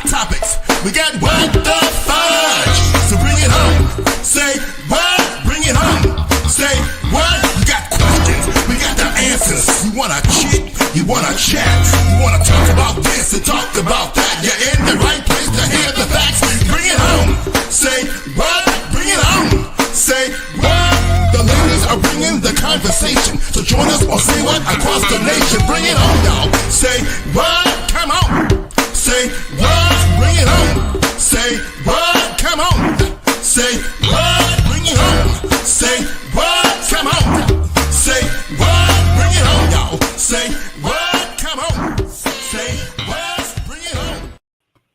topics. We got what the fudge. So bring it home. Say what? Bring it home. Say what? You got questions. We got the answers. You wanna chit? You wanna chat? You wanna talk about this and talk about that? You're in the right place to hear the facts. Bring it home. Say what? Bring it home. Say what? The ladies are bringing the conversation. So join us or say what across the nation. Bring it home, y'all. Say what? Come on. Say what? Bring it home. Say what? Come on. Say what? Bring it home. Say what? Come on. Say what? Bring it home, y'all. Say what? Come on. Say what? Bring it home.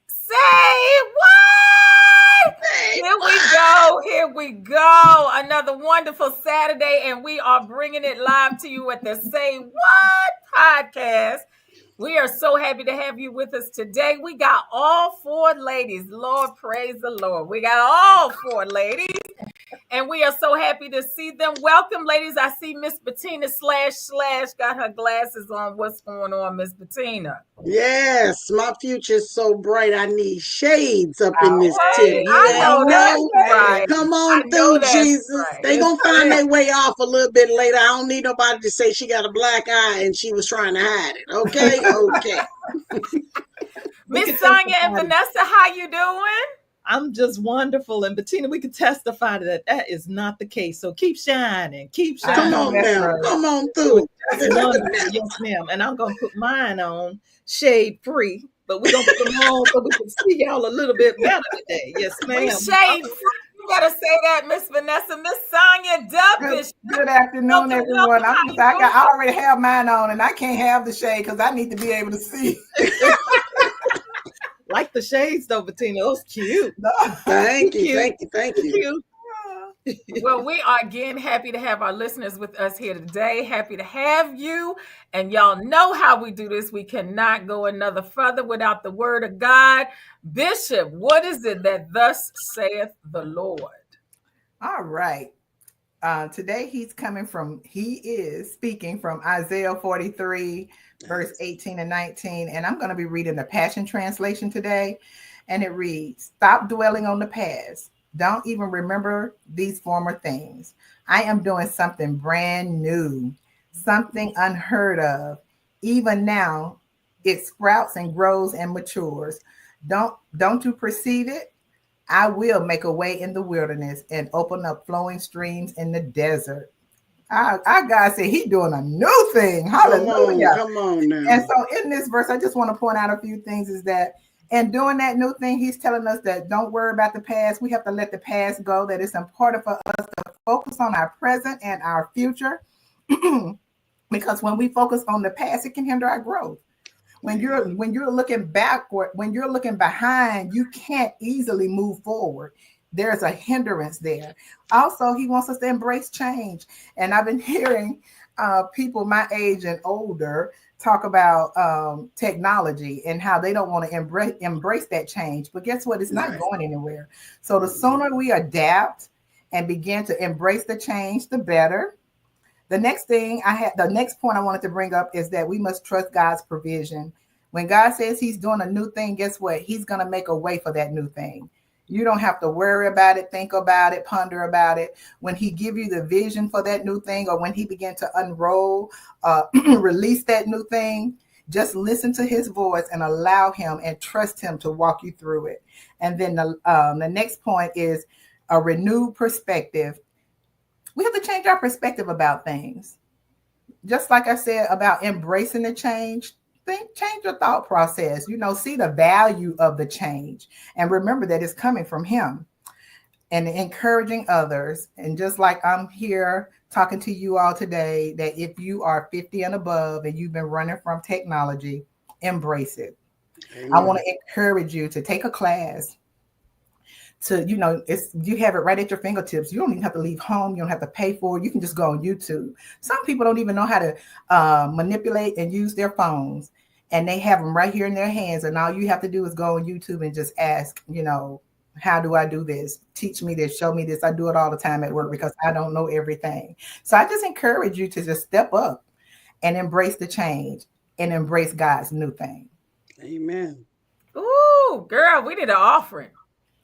Say what? Here we go. Another wonderful Saturday, and we are bringing it live to you at the Say What podcast. We are so happy to have you with us today. We got all four ladies. Lord, praise the Lord. We got all four ladies, and we are so happy to see them. Welcome, ladies. I see Miss Bettina / got her glasses on. What's going on, Miss Bettina? Yes, my future's so bright. I need shades up in this tip. I know that's right. Come on through, Jesus. Right. They gonna find their way off a little bit later. I don't need nobody to say she got a black eye and she was trying to hide it. Okay, okay. Miss Sonia and Vanessa, how you doing? I'm just wonderful. And Bettina, we can testify that that is not the case. So keep shining. Keep shining. Come on now. Come on through. Yes, ma'am. And I'm going to put mine on shade free. But we're going to put them on so we can see y'all a little bit better today. Yes, ma'am. Shade free. You got to say that, Miss Vanessa. Miss Sonia Dubbish. Good afternoon, everyone. I already have mine on, and I can't have the shade because I need to be able to see. Like the shades, though, Bettina. It was cute. Thank you. Well, we are again happy to have our listeners with us here today. Happy to have you. And y'all know how we do this. We cannot go another further without the word of God. Bishop, what is it that thus saith the Lord? All right. Today he is speaking from Isaiah 43, verse 18 and 19. And I'm going to be reading the Passion Translation today. And it reads, "Stop dwelling on the past. Don't even remember these former things. I am doing something brand new, something unheard of. Even now, it sprouts and grows and matures. Don't you perceive it? I will make a way in the wilderness and open up flowing streams in the desert." Our God said he's doing a new thing. Hallelujah. Come on now. And so in this verse, I just want to point out a few things is that and doing that new thing, he's telling us that don't worry about the past. We have to let the past go, that it's important for us to focus on our present and our future. Because when we focus on the past, it can hinder our growth. When you're looking backward, when you're looking behind, you can't easily move forward. There's a hindrance there. Also, he wants us to embrace change. And I've been hearing people my age and older talk about technology and how they don't want to embrace that change. But guess what? It's not going anywhere. So the sooner we adapt and begin to embrace the change, the better. The next point I wanted to bring up is that we must trust God's provision. When God says he's doing a new thing, guess what? He's going to make a way for that new thing. You don't have to worry about it, think about it, ponder about it. When he give you the vision for that new thing, or when he begin to unroll, release that new thing, just listen to his voice and allow him and trust him to walk you through it. And then the next point is a renewed perspective. We have to change our perspective about things. Just like I said about embracing the change, change your thought process, see the value of the change and remember that it's coming from him, and encouraging others. And just like I'm here talking to you all today, that if you are 50 and above and you've been running from technology, embrace it. Amen. I want to encourage you to take a class. You have it right at your fingertips. You don't even have to leave home. You don't have to pay for it. You can just go on YouTube. Some people don't even know how to manipulate and use their phones, and they have them right here in their hands. And all you have to do is go on YouTube and just ask, how do I do this? Teach me this, show me this. I do it all the time at work because I don't know everything. So I just encourage you to just step up and embrace the change and embrace God's new thing. Amen. Ooh, girl, we need an offering.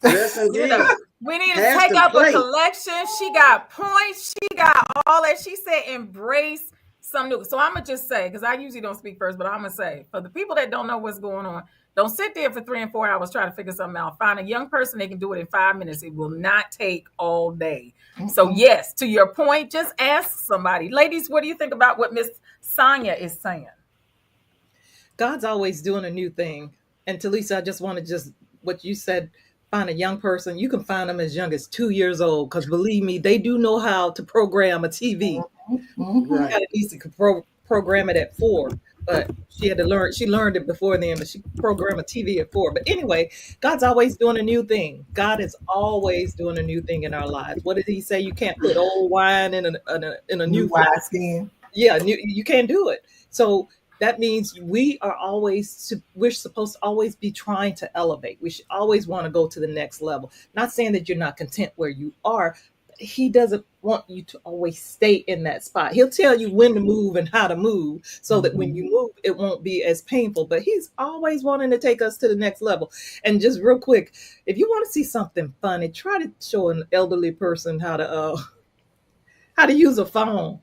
Yes, We need indeed. to, we need to Pass take the up a plate. collection. She got points. She got all that. She said embrace some new. So I'm gonna just say, because I usually don't speak first, but I'm gonna say for the people that don't know what's going on, don't sit there for 3 and 4 hours trying to figure something out. Find a young person, they can do it in 5 minutes. It will not take all day. So yes, to your point, just ask somebody. Ladies, what do you think about what Miss Sonia is saying? God's always doing a new thing. And Talisa, I just want to just what you said, find a young person. You can find them as young as 2 years old, because believe me, they do know how to program a TV. Right. Lisa could program it at 4, but she had to learn. She learned it before then, but she programmed a TV at 4. But anyway, God's always doing a new thing. God is always doing a new thing in our lives. What did He say? You can't put old wine in a new Wise flask. skin. Yeah, you can't do it. So that means we're supposed to always be trying to elevate. We should always want to go to the next level. Not saying that you're not content where you are. He doesn't want you to always stay in that spot. He'll tell you when to move and how to move so that when you move, it won't be as painful. But He's always wanting to take us to the next level. And just real quick, if you want to see something funny, try to show an elderly person how to use a phone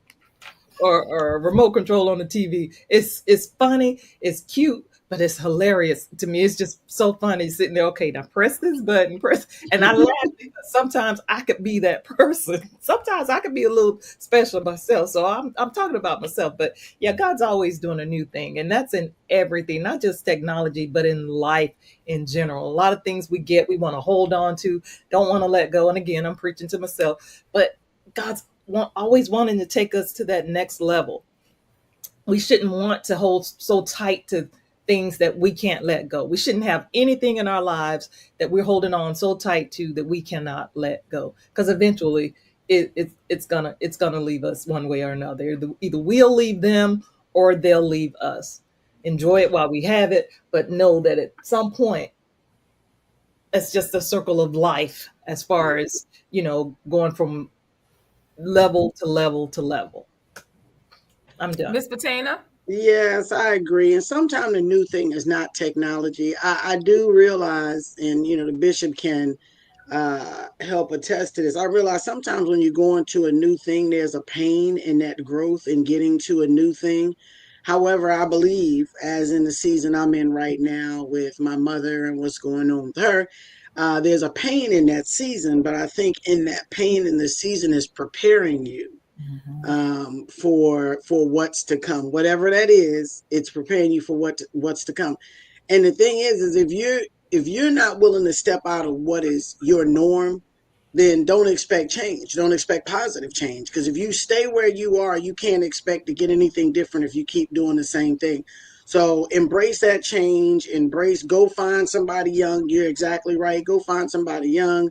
or a remote control on the TV. It's funny, it's cute, but it's hilarious to me. It's just so funny sitting there. Okay, now press this button, press, and I laugh because sometimes I could be that person. Sometimes I could be a little special myself. So I'm talking about myself. But yeah, God's always doing a new thing, and that's in everything, not just technology, but in life in general. A lot of things we want to hold on to, don't want to let go. And again, I'm preaching to myself, but God's always wanting to take us to that next level. We shouldn't want to hold so tight to things that we can't let go. We shouldn't have anything in our lives that we're holding on so tight to that we cannot let go, because eventually it's gonna leave us one way or another. Either we'll leave them or they'll leave us. Enjoy it while we have it, but know that at some point it's just a circle of life, as far as going from level to level to level. I'm done. Miss Patina? Yes, I agree. And sometimes the new thing is not technology. I do realize, and the bishop can help attest to this. I realize sometimes when you go into a new thing, there's a pain in that growth and getting to a new thing. However, I believe, as in the season I'm in right now with my mother and what's going on with her, there's a pain in that season, but I think in that pain in the season is preparing you for what's to come. Whatever that is, it's preparing you for what's to come. And the thing is if you're not willing to step out of what is your norm, then don't expect change. Don't expect positive change. Because if you stay where you are, you can't expect to get anything different if you keep doing the same thing. So embrace that change. Go find somebody young. You're exactly right. Go find somebody young.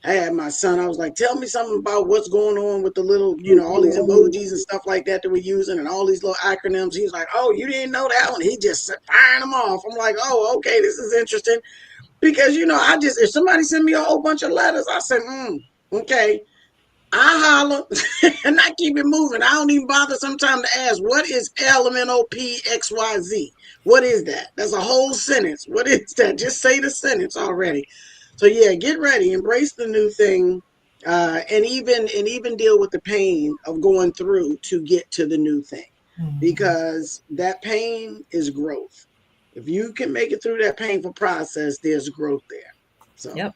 I had my son, I was like, tell me something about what's going on with the little, all these emojis and stuff like that we're using and all these little acronyms. He's like, oh, you didn't know that one? He just firing them off. I'm like, oh, okay, this is interesting. Because, if somebody send me a whole bunch of letters, I say, okay. I holler and I keep it moving. I don't even bother sometimes to ask, what is LMNOPXYZ? What is that? That's a whole sentence. What is that? Just say the sentence already. So yeah, get ready, embrace the new thing, and even deal with the pain of going through to get to the new thing, because that pain is growth. If you can make it through that painful process, there's growth there. So Yep.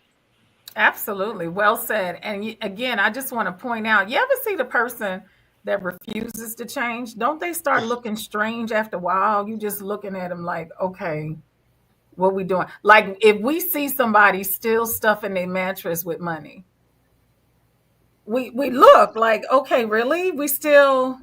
Absolutely. Well said. And again, I just want to point out, you ever see the person that refuses to change? Don't they start looking strange after a while? You just looking at them like, okay, what we doing? Like if we see somebody still stuffing their mattress with money, we look like, okay, really? We still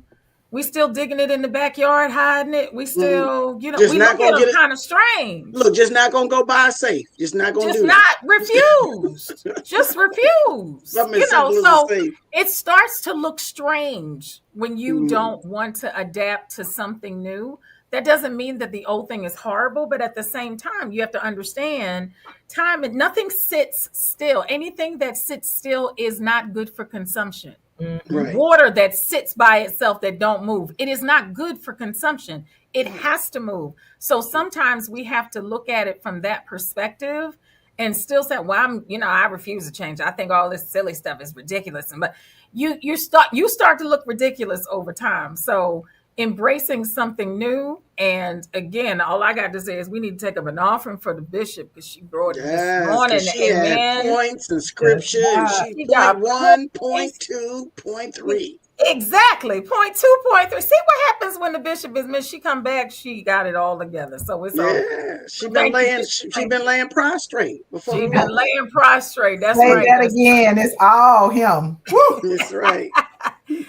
digging it in the backyard, hiding it. We still, just we not look at gonna them get it. kind of strange. Look, just not gonna go buy a safe. Just not gonna Just do that. not refused. Just refused. Something as simple as a So safe. it starts to look strange when you Mhm. don't want to adapt to something new. That doesn't mean that the old thing is horrible, but at the same time, you have to understand time and nothing sits still. Anything that sits still is not good for consumption. Mhm. Right. Water that sits by itself that don't move, it is not good for consumption. It has to move. So sometimes we have to look at it from that perspective and still say, well, I refuse to change. I think all this silly stuff is ridiculous. But you start to look ridiculous over time. So embracing something new. And again, all I got to say is we need to take up an offering for the bishop because she brought it this Yes, because morning. she had Amen. points and scripture, and she She point got one, point points. two, point three. Exactly. Point two, point three. See what happens when the bishop is missed. She come back, she got it all together. So it's all good. Yeah, she So been thank you, laying. Bishop. She Thank been you. laying prostrate before the She been Lord. laying prostrate. That's Say right. that That's again. It's all him. Woo! That's right.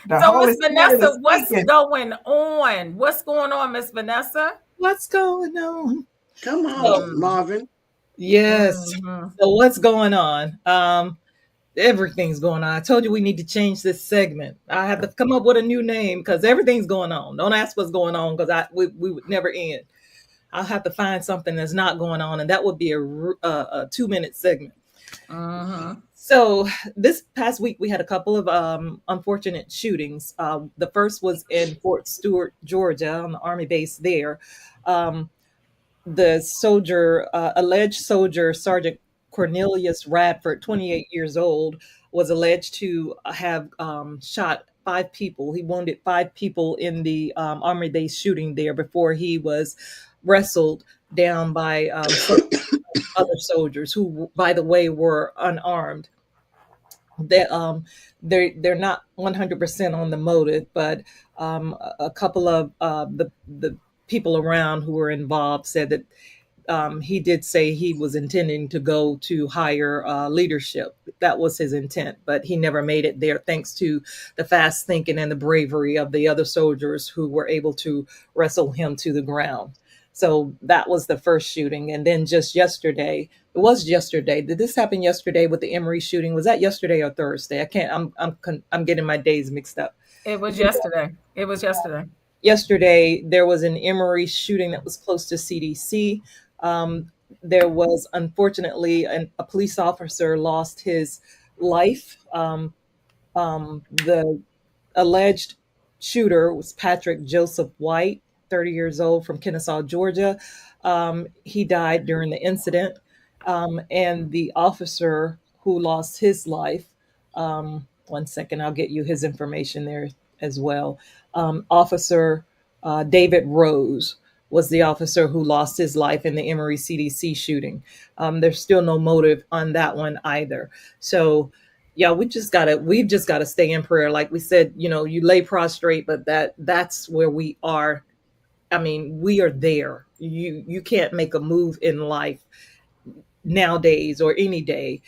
The so Holy Miss Spirit Vanessa, is what's speaking. going on? What's going on, Miss Vanessa? What's going on? Come So, on, Mm, Marvin. yes. mhm. So what's going on? Everything's going on. I told you we need to change this segment. I have to come up with a new name because everything's going on. Don't ask what's going on because we would never end. I'll have to find something that's not going on, and that would be a 2 minute segment. Mhm. So this past week we had a couple of unfortunate shootings. The first was in Fort Stewart, Georgia, on the Army base there. Um, the alleged soldier, Sergeant Cornelius Radford, 28 years old, was alleged to have shot 5 people. He wounded 5 people in the Army base shooting there before he was wrestled down by some other soldiers who, by the way, were unarmed. They're not 100% on the motive, but a couple of the people around who were involved said that he did say he was intending to go to higher leadership. That was his intent, but he never made it there thanks to the fast thinking and the bravery of the other soldiers who were able to wrestle him to the ground. So that was the first shooting. And then just yesterday, it was yesterday. Did this happen yesterday with the Emory shooting? Was that yesterday or Thursday? I can't, I'm getting my days mixed up. It was yesterday. It was yesterday. Yesterday there was an Emory shooting that was close to CDC. There was unfortunately a police officer lost his life. The alleged shooter was Patrick Joseph White, 30 years old, from Kennesaw, Georgia. He died during the incident. And the officer who lost his life, 1 second, I'll get you his information there as well. Officer David Rose was the officer who lost his life in the Emory CDC shooting. There's still no motive on that one either. So, yeah, we've just gotta stay in prayer. Like we said, you lay prostrate, but that's where we are. I mean, we are there. You can't make a move in life nowadays or any day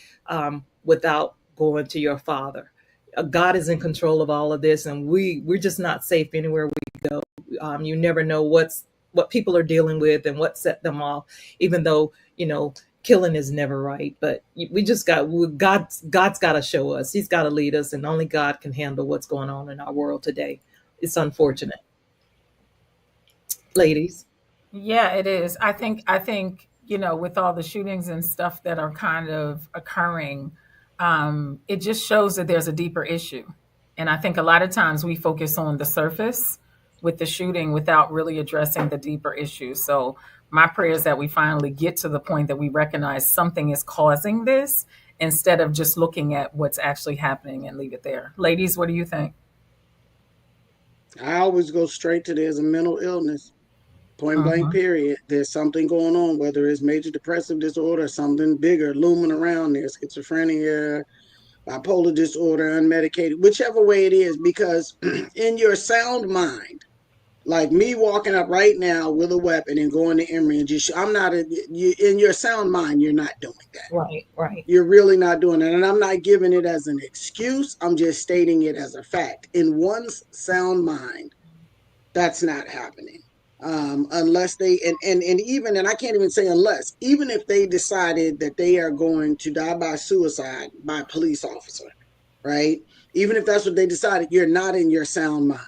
without going to your Father. God is in control of all of this, and we're just not safe anywhere we go. You never know what people are dealing with and what set them off. Even though killing is never right, but we just God's got to show us. He's got to lead us, and only God can handle what's going on in our world today. It's unfortunate, ladies. Yeah, it is. I think, with all the shootings and stuff that are kind of occurring, it just shows that there's a deeper issue. And I think a lot of times we focus on the surface with the shooting without really addressing the deeper issue. So my prayer is that we finally get to the point that we recognize something is causing this instead of just looking at what's actually happening and leave it there. Ladies, what do you think? I always go straight to there's a mental illness. Point blank, Mhm. period. There's something going on, whether it's major depressive disorder, something bigger looming around there, schizophrenia, bipolar disorder, unmedicated, whichever way it is, because in your sound mind, like me walking up right now with a weapon and going to Emory and I'm not, in your sound mind, you're not doing that. Right, right. You're really not doing it. And I'm not giving it as an excuse. I'm just stating it as a fact. In one's sound mind, that's not happening. Unless they and even and I can't even say unless, even if they decided that they are going to die by suicide by a police officer, right? Even if that's what they decided, you're not in your sound mind.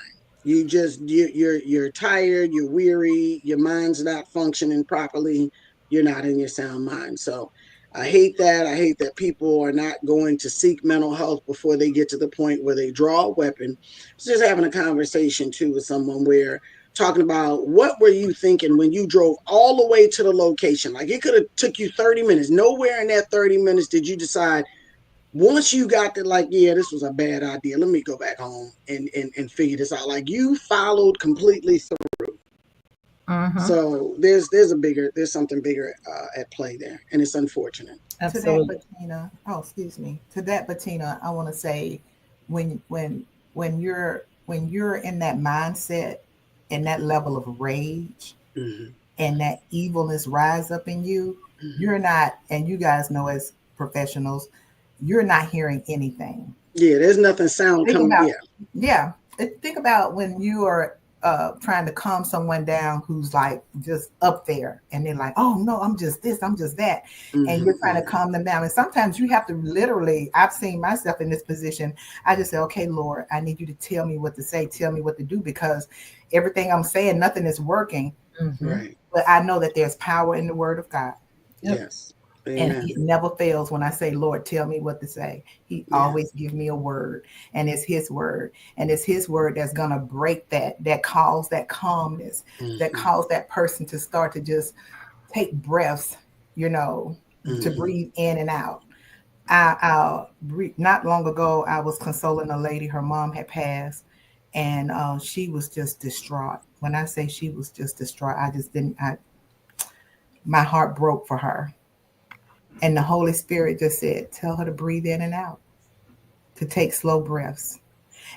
You're tired, you're weary, your mind's not functioning properly, you're not in your sound mind. So I hate that. I hate that people are not going to seek mental health before they get to the point where they draw a weapon. I was just having a conversation too with someone where talking about what were you thinking when you drove all the way to the location? Like it could have took you 30 minutes. Nowhere in that 30 minutes did you decide once you got to like, yeah, this was a bad idea. Let me go back home and figure this out. Like you followed completely through. So there's something bigger at play there, and it's unfortunate. Absolutely. To that, Bettina. Oh, excuse me. To that, Bettina, I want to say, when you're in that mindset and that level of rage Mm-hmm. and that evilness rise up in you, Mm-hmm. you're not, and you guys know as professionals, you're not hearing anything. Yeah, there's nothing sound Think coming. about, Yeah. yeah. Think about when you are trying to calm someone down who's like just up there, and they're like, "Oh no, I'm just this, I'm just that," and Mm-hmm. you're trying to calm them down. And sometimes you have to literally. I've seen myself in this position. I just say, "Okay, Lord, I need you to tell me what to say, tell me what to do, because everything I'm saying, nothing is working." Right. But I know that there's power in the Word of God. Yep. Yes. And Amen. he never fails when I say, Lord, tell me what to say. He Yeah. always gives me a word, and it's his word. And it's his word that's going to break that cause that calmness, that Mm-hmm. cause that person to start to just take breaths, to Mm-hmm. breathe in and out. Not long ago, I was consoling a lady. Her mom had passed, and she was just distraught. When I say she was just distraught, I just didn't. My heart broke for her. And the Holy Spirit just said, tell her to breathe in and out, to take slow breaths.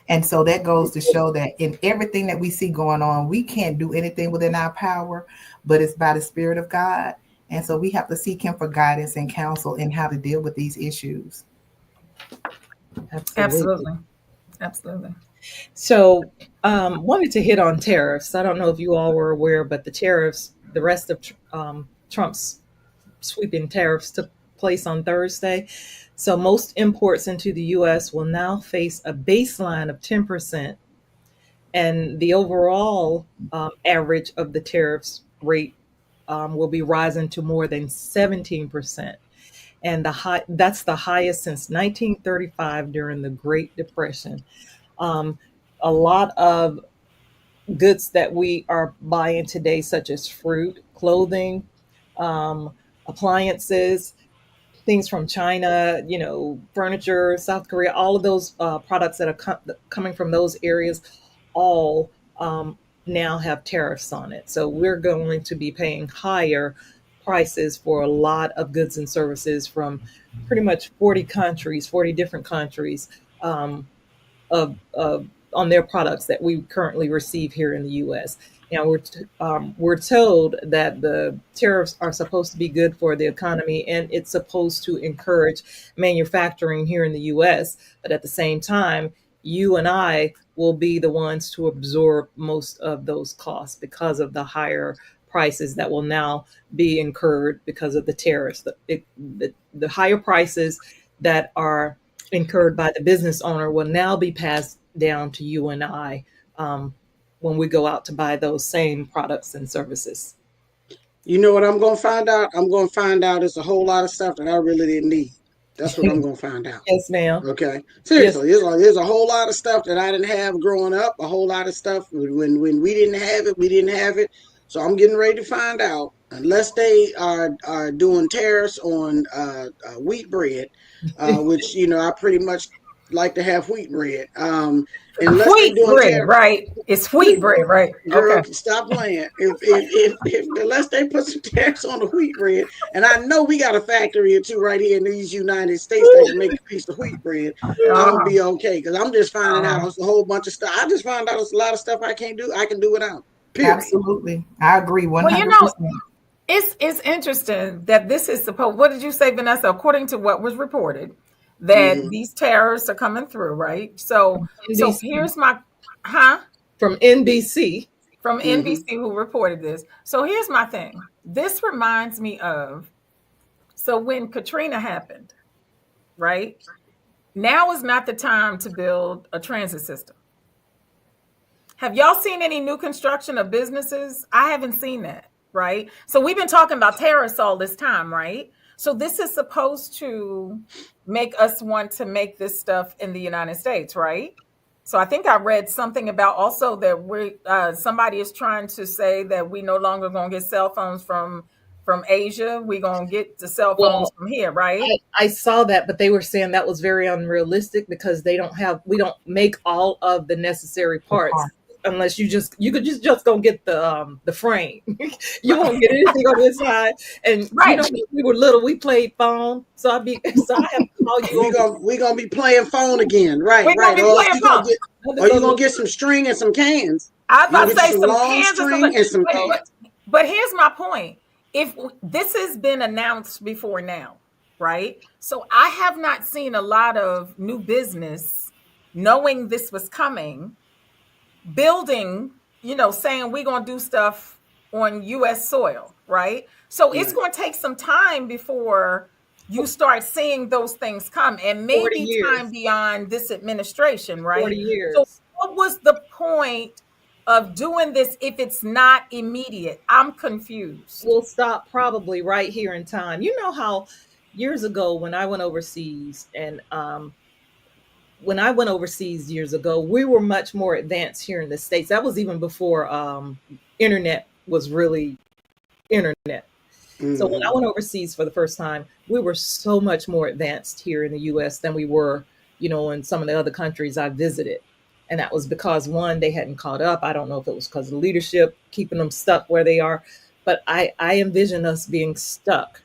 And so that goes to show that in everything that we see going on, we can't do anything within our power, but it's by the Spirit of God. And so we have to seek Him for guidance and counsel in how to deal with these issues. Absolutely. Absolutely. Absolutely. So, wanted to hit on tariffs. I don't know if you all were aware, but the tariffs, the rest of Trump's sweeping tariffs took place on Thursday. So, most imports into the U.S. will now face a baseline of 10%, and the overall average of the tariffs rate will be rising to more than 17%. And that's the highest since 1935 during the Great Depression. Um, a lot of goods that we are buying today, such as fruit, clothing, um, appliances, things from China, furniture, South Korea, all of those products that are coming from those areas, all now have tariffs on it. So we're going to be paying higher prices for a lot of goods and services from pretty much 40 countries, 40 different countries. Of on their products that we currently receive here in the U.S. Now we're told that the tariffs are supposed to be good for the economy, and it's supposed to encourage manufacturing here in the U.S. But at the same time, you and I will be the ones to absorb most of those costs because of the higher prices that will now be incurred because of the tariffs. The higher prices that are incurred by the business owner will now be passed down to you and I when we go out to buy those same products and services. You know what I'm gonna find out? I'm gonna find out it's a whole lot of stuff that I really didn't need. That's what I'm gonna find out. Yes, ma'am. Okay, Yes. seriously, there's a whole lot of stuff that I didn't have growing up. A whole lot of stuff when we didn't have it, we didn't have it. So I'm getting ready to find out. Unless they are doing tariffs on wheat bread, which I pretty much like to have wheat bread. Unless they Wheat doing bread, tariffs. right? It's wheat bread, right? Girl, Okay. stop playing. If unless they put some tariffs on the wheat bread, and I know we got a factory or two right here in these United States that can make a piece of wheat bread, I'll Uh-huh. be okay. Because I'm just finding out Uh-huh. it's a whole bunch of stuff. I just found out it's a lot of stuff I can't do. I can do without. Period. Absolutely. I agree Well, 100%. it's interesting that this is supposed. What did you say, Vanessa? According to what was reported, that Mm-hmm. these tariffs are coming through, right? So NBC, here's my, huh? from NBC. From Mm-hmm. NBC who reported this. So here's my thing. This reminds me of, so when Katrina happened, right? Now is not the time to build a transit system. Have y'all seen any new construction of businesses? I haven't seen that, right? So we've been talking about tariffs all this time, right? So this is supposed to make us want to make this stuff in the United States, right? So I think I read something about also that we somebody is trying to say that we no longer gonna get cell phones from Asia. We gonna get the cell phones Well, from here, right? I saw that, but they were saying that was very unrealistic because we don't make all of the necessary parts unless you could just go get the frame. You won't get anything on the inside. And Right. when we were little, we played phone. So I have to call you over. We gonna be playing phone again, right? We're gonna Right. be playing phone. Or you gonna get some string and some cans. I was You about gonna to get you say some some long cans or something. string and some But, cans. but here's my point. If this has been announced before now, right? So I have not seen a lot of new business knowing this was coming, building, saying we're going to do stuff on US soil, right? So it's Right. going to take some time before you start seeing those things come, and 40 maybe time years. beyond this administration, 40 right? So years. what was the point of doing this if it's not immediate? I'm confused. We'll stop probably right here in time. You know how years ago when I went overseas and when I went overseas years ago, we were much more advanced here in the States. That was even before internet was really internet. So when I Mm-hmm. went overseas for the first time, we were so much more advanced here in the US than we were, in some of the other countries I visited. And that was because one, they hadn't caught up. I don't know if it was because of leadership, keeping them stuck where they are. But I envision us being stuck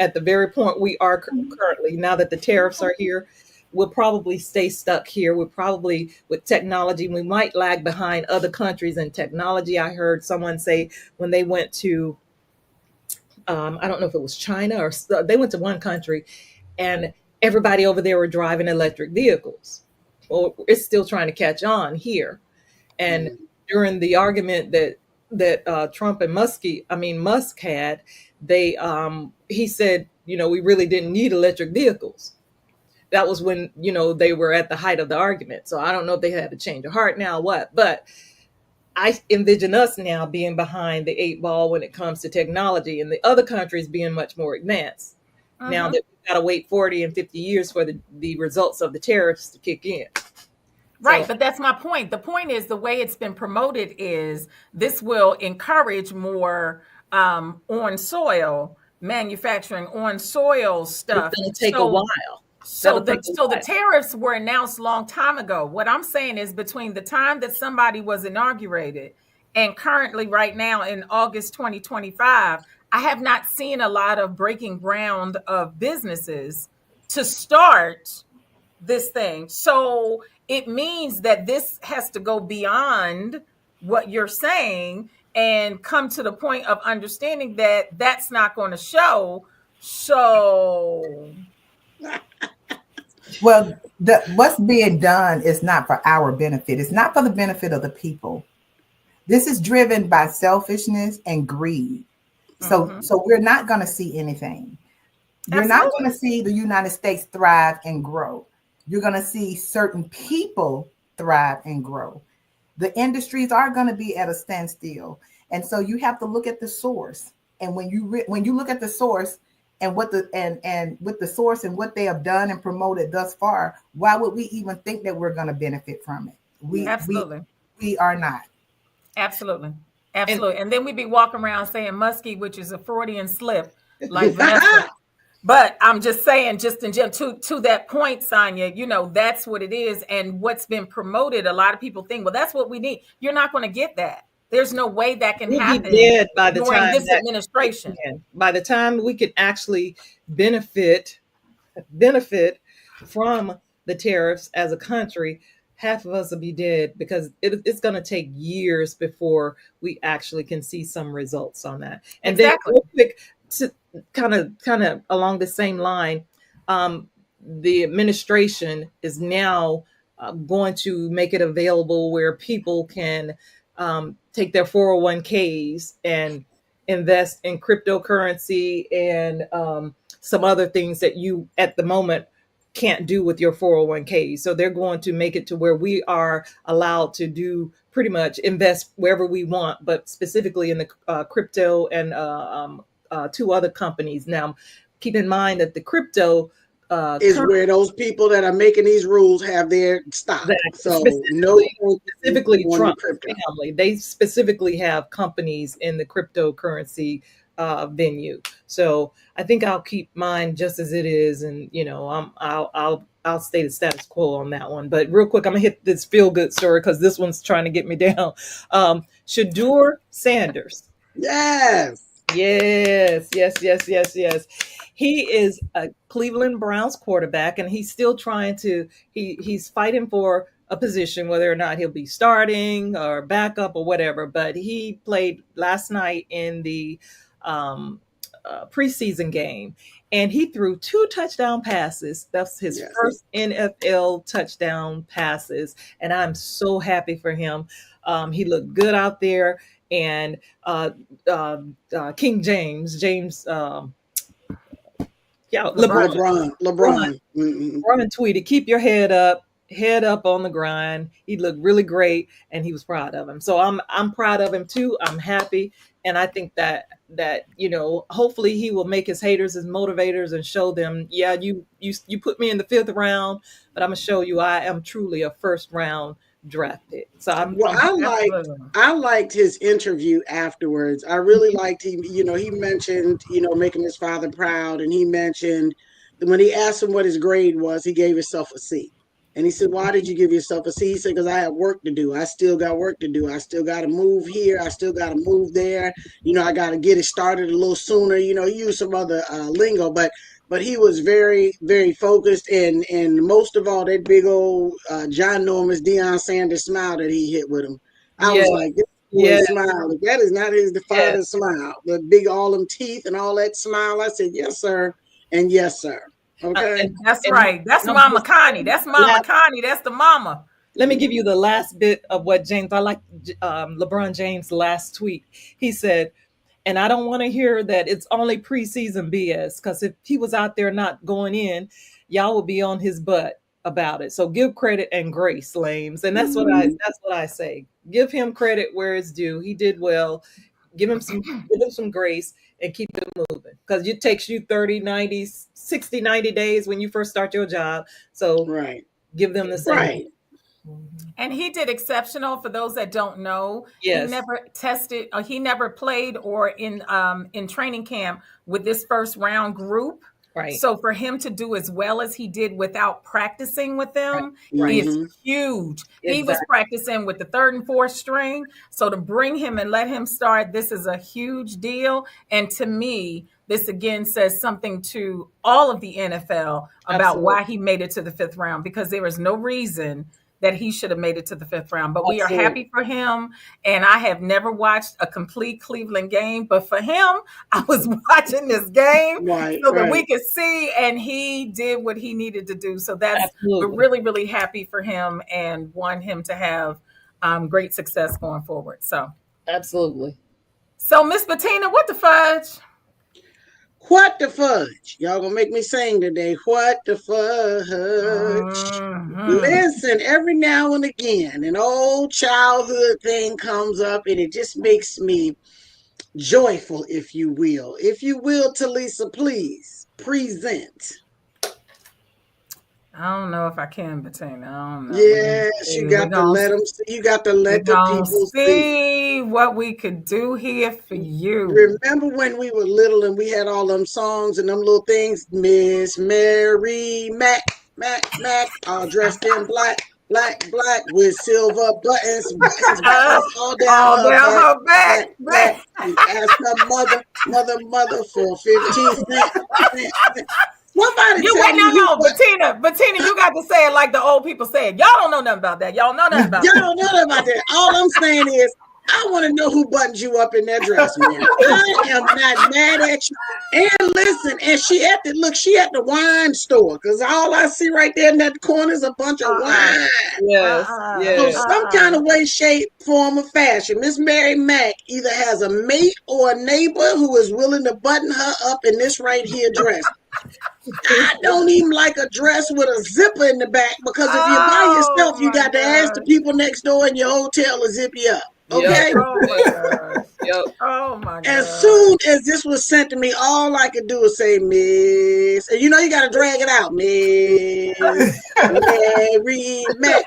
at the very point we are currently. Now that the tariffs are here, we'll probably stay stuck here. We're probably, with technology, we might lag behind other countries in technology. I heard someone say when they went to, I don't know if it was China or they went to one country, and everybody over there were driving electric vehicles. Well, it's still trying to catch on here. And during the argument that Trump and Musk had, he said, we really didn't need electric vehicles. That was when they were at the height of the argument. So I don't know if they had to change of heart now, or what, but I envision us now being behind the eight ball when it comes to technology, and the other countries being much more advanced. Now Mhm. that we've got to wait 40 and 50 years for the results of the tariffs to kick in. Right, So but that's my point. The point is the way it's been promoted is this will encourage more on soil manufacturing, on soil it's stuff. going to take a So while. so That'll the take a so the while. tariffs were announced long time ago. What I'm saying is between the time that somebody was inaugurated and currently right now in August 2025, I have not seen a lot of breaking ground of businesses to start this thing. So it means that this has to go beyond what you're saying and come to the point of understanding that that's not going to show. So Well, what's being done is not for our benefit. It's not for the benefit of the people. This is driven by selfishness and greed. So, mhm, so we're not going to see anything. You're not absolutely. going to see the United States thrive and grow. You're going to see certain people thrive and grow. The industries are going to be at a standstill, and so you have to look at the source. And when you look at the source and what and with the source and what they have done and promoted thus far, why would we even think that we're going to benefit from it? Absolutely. We are not. Absolutely. And Absolutely. And then we'd be walking around saying musky, which is a Freudian slip, like Vanessa. But I'm just saying, just in general, to that point, Sonia, that's what it is. And what's been promoted, a lot of people think, well, that's what we need. You're not going to get that. There's no way that can we'll be happen dead by the during time this that kicks administration. in. By the time we can actually benefit from the tariffs as a country, half of us will be dead because it's going to take years before we actually can see some results on that. And then Exactly. real quick, to kind of along the same line, the administration is now going to make it available where people can take their 401ks and invest in cryptocurrency and some other things that you at the moment can't do with your 401k. So they're going to make it to where we are allowed to do pretty much invest wherever we want, but specifically in the crypto and two other companies. Now, keep in mind that the crypto is where those people that are making these rules have their stock. So specifically Trump's family. They specifically have companies in the cryptocurrency venue. So I think I'll keep mine just as it is, and I'll stay the status quo on that one. But real quick, I'm gonna hit this feel good story because this one's trying to get me down. Shadur Sanders. Yes. He is a Cleveland Browns quarterback, and he's still trying to. He's fighting for a position, whether or not he'll be starting or backup or whatever. But he played last night in the preseason game, and he threw 2 touchdown passes. That's his first NFL touchdown passes, and I'm so happy for him. He looked good out there, and King James, LeBron. LeBron tweeted, "Keep your head up on the grind." He looked really great, and he was proud of him. So I'm proud of him too. I'm happy, and I think that hopefully he will make his haters his motivators and show them, yeah, you put me in the 5th round, but I'm gonna show you I am truly a first round draft pick. So I liked his interview afterwards. I really liked him. He mentioned making his father proud, and he mentioned when he asked him what his grade was, he gave himself a C. And he said, "Why did you give yourself a C?" He said, "Because I have work to do. I still got work to do. I still got to move here. I still got to move there. I got to get it started a little sooner." He used some other lingo, but he was very, very focused. And most of all, that big old John Norman's Deion Sanders smile that he hit with him. I was like, this boy smile. That is not his father's smile. The big, all them teeth and all that smile. I said, "Yes, sir. And yes, sir." Okay. That's right. That's Mama Connie. That's Mama Connie. That's the mama. Let me give you the last bit of what James, I like LeBron James' last tweet. He said, "And I don't want to hear that it's only preseason BS, because if he was out there not going in, y'all would be on his butt about it. So give credit and grace, lames." And that's what I say. Give him credit where it's due. He did well. Give him some grace and keep it moving, because it takes you 30, 90, 60, 90 days when you first start your job. So give them the same. Right. And he did exceptional. For those that don't know, yes. He never tested, he never played or in training camp with this first round group. Right. So for him to do as well as he did without practicing with them is huge. Exactly. He was practicing with the 3rd and 4th string. So to bring him and let him start, this is a huge deal. And to me, this again says something to all of the NFL about why he made it to the 5th round, because there is no reason that he should have made it to the 5th round. But we are happy for him. And I have never watched a complete Cleveland game, but for him, I was watching this game so that we could see, and he did what he needed to do. So we're really, really happy for him and want him to have great success going forward. So absolutely. So Miss Bettina, what the fudge? What the fudge? Y'all gonna make me sing today. What the fudge? Listen, every now and again, an old childhood thing comes up, and it just makes me joyful, if you will. If you will, Talisa, please present. I don't know if I can, Bettina. I don't know. Yes, you got to let them see. You got to let the people see what we could do here for you. Remember when we were little and we had all them songs and them little things? Miss Mary Mac, all dressed in black, with silver buttons all down her back. We asked her mother for 15 cents. Bettina, you got to say it like the old people say it. Y'all don't know nothing about that. Y'all don't know nothing about that. All I'm saying is, I want to know who buttoned you up in that dress, man. I am not mad at you. And listen, and she at the wine store, because all I see right there in that corner is a bunch of wine. Yes. So some kind of way, shape, form, or fashion, Miss Mary Mack either has a mate or a neighbor who is willing to button her up in this right here dress. I don't even like a dress with a zipper in the back, because if you're by yourself, you got to ask the people next door in your hotel to zip you up. Okay. Yep. Oh my gosh. Yep. Oh my As gosh. soon as this was sent to me, all I could do was say, Miss. And you know, you got to drag it out. Miss Mary Mac,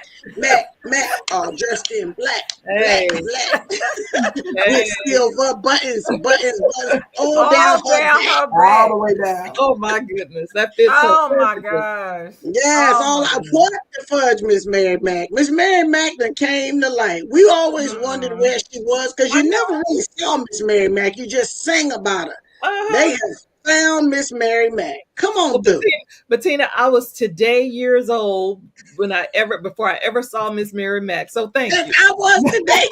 dressed in black, Hey, with hey. silver buttons, all down All her down back. her All back. the way down. Oh my goodness, that fits her Oh my perfectly. gosh. Yes, Oh all my I gosh. what the fudge, Miss Mary Mac. Miss Mary Mac that came to light. We always wondered Mm. where she was because I you never know. really saw Miss Mary Mac. You just sang about her. They Uh-huh. have found Miss Mary Mac. Come Well, on through. Bettina, I was today years old before I ever saw Miss Mary Mack. So thank And you. I was today.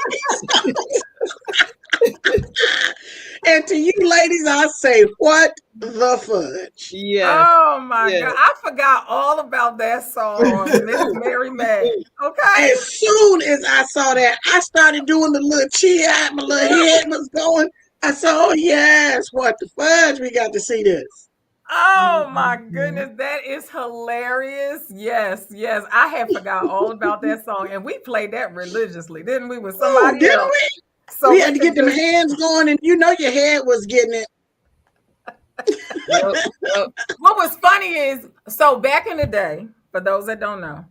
And to you ladies, I say, what the fudge? Yes, Oh my yes. God. I forgot all about that song, Miss Mary Mac. Okay. As soon as I saw that, I started doing the little cheer out. My little head was going. I said, oh, yes, what the fudge? We got to see this. Oh my Mhm. goodness, that is hilarious. Yes, yes. I had forgot all about that song. And we played that religiously, didn't we? With Oh, somebody didn't else. we? So We we had to get could them just hands going, and you know your head was getting it. Yep, yep. what was funny is so back in the day, for those that don't know,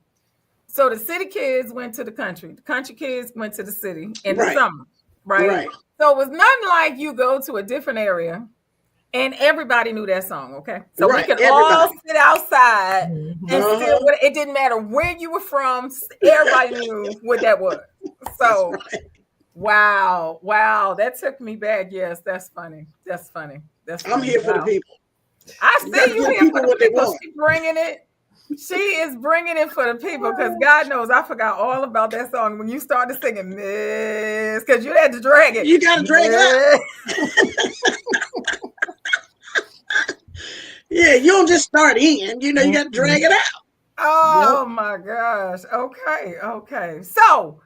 so the city kids went to the country kids went to the city in the Right, summer, right? right. So it was nothing like you go to a different area and everybody knew that song, okay? So we Right, could all everybody. sit outside and Mhm. still, Uh-huh. it didn't matter where you were from, everybody knew what that was. That's So, right. wow, that took me back. Yes, that's funny. That's I'm funny. here for the Wow. people. I You got see to you give here for people the what they people. want. She bringing it. She is bringing it for the people because God knows I forgot all about that song when you started singing Miss because you had to drag it. You got to drag it out. Miss. Yeah, you don't just start in. You know, you got to drag Mhm. it out. Yep. Oh my gosh. Okay. So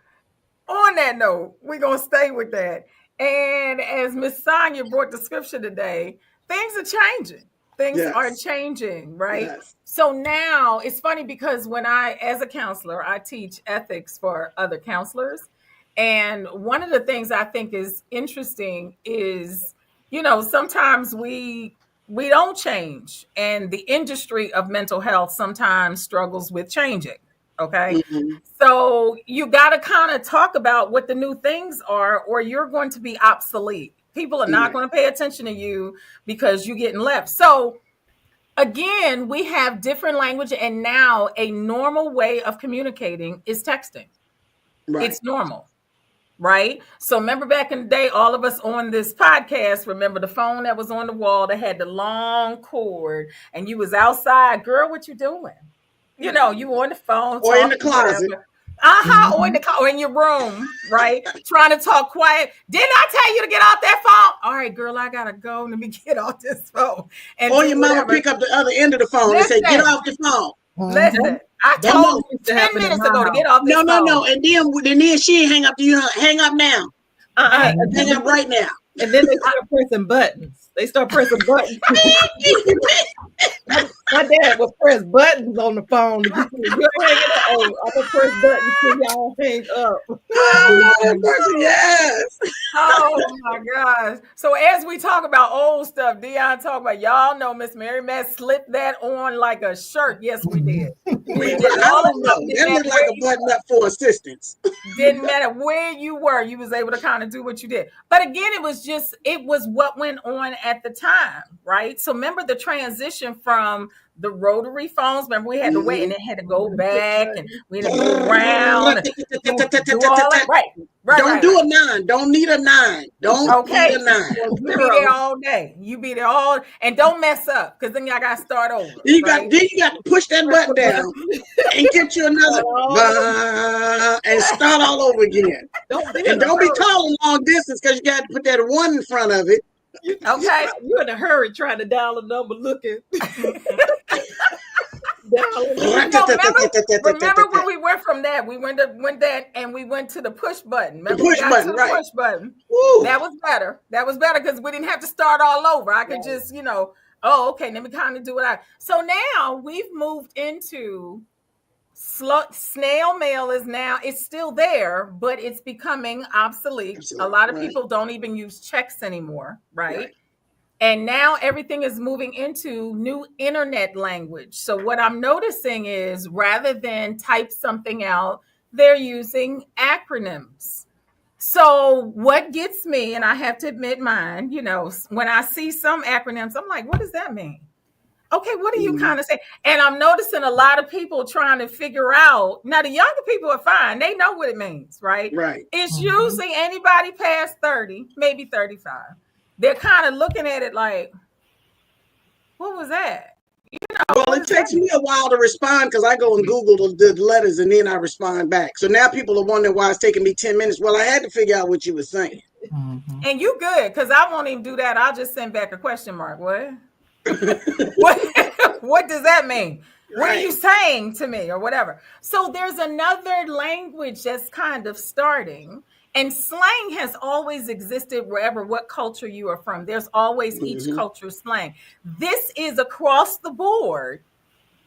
on that note, we're gonna stay with that. And as Miss Sonia brought the scripture today, things are changing. Things are Yes, changing, right? yes. So now it's funny because when as a counselor, I teach ethics for other counselors. And one of the things I think is interesting is, sometimes we don't change. And the industry of mental health sometimes struggles with changing. Okay. Hmm. So you got to kind of talk about what the new things are, or you're going to be obsolete. People are not Right, going to pay attention to you because you're getting left. So again, we have different language, and now a normal way of communicating is texting. right. It's normal, right? So remember back in the day, all of us on this podcast remember the phone that was on the wall that had the long cord, and you was outside, girl. What you doing? You on the phone Or in the talking, closet. whatever. Or in Mhm. the car, or in your room, right? Trying to talk quiet. Didn't I tell you to get off that phone? All right, girl, I gotta go. Let me get off this phone and Or do your mama whatever. pick up the other end of the phone and say, get Listen, off the phone. That listen. I that And told no, never you used to 10 happen in minutes my ago to get house. off this no. phone. And then she ain't hang up to you. Hang up now. Uh-uh. Hey, Hang up right now. And then they I, start pressing buttons. They start pressing buttons. My dad would press buttons on the phone to get you. You're hanging up. Oh, I'm gonna press buttons till y'all hang up. Oh, Lord have mercy, yes. oh my gosh. So as we talk about old stuff, Dion talk about y'all know Miss Mary Matt slipped that on like a shirt. Yes, we did. We did I all the don't stuff. know. That looked like a button up for assistance. Didn't matter where you were, you was able to kind of do what you did. But again, it was what went on at the time, right? So remember the transition from the rotary phones. Remember we had to wait and Mhm. it had to go back and we had to go around and do all that. Don't do Right. a 9. Don't need a 9. Don't need a Okay. 9. You be there all day. You be there all and don't mess up because then y'all gotta start over, right? Then you got to push that Press button the down button. and get you another Oh, and start all over again. don't be And in a don't be hurry. calling long distance because you got to put that 1 in front of it. Okay. You in a hurry trying to dial a number, looking dial a number. Remember when we went from that? We went that and we went to the push button. The Remember we push got to button, the right. push button. Woo. That was better. That was better because we didn't have to start all over. I could Right. just, oh, okay, let me kind of do what so now we've moved into Snail mail is now, it's still there, but it's becoming obsolete. A Absolutely. lot of Right. people don't even use checks anymore, right? Right. And now everything is moving into new internet language. So what I'm noticing is rather than type something out, they're using acronyms. So what gets me, and I have to admit mine, when I see some acronyms, I'm like, what does that mean? Okay, what are you Mhm. kind of saying? And I'm noticing a lot of people trying to figure out. Now, the younger people are fine. They know what it means, right? Right. It's Mhm. usually anybody past 30, maybe 35. They're kind of looking at it like, what was that? Well, What it does that takes mean? me a while to respond because I go and Google the letters and then I respond back. So now people are wondering why it's taking me 10 minutes. Well, I had to figure out what you were saying. Mhm. And you good, because I won't even do that. I'll just send back a question mark. What? What what does that mean? What are Right. you saying to me or whatever? So there's another language that's kind of starting, and slang has always existed wherever what culture you are from. There's always each Hmm. culture's slang. This is across the board,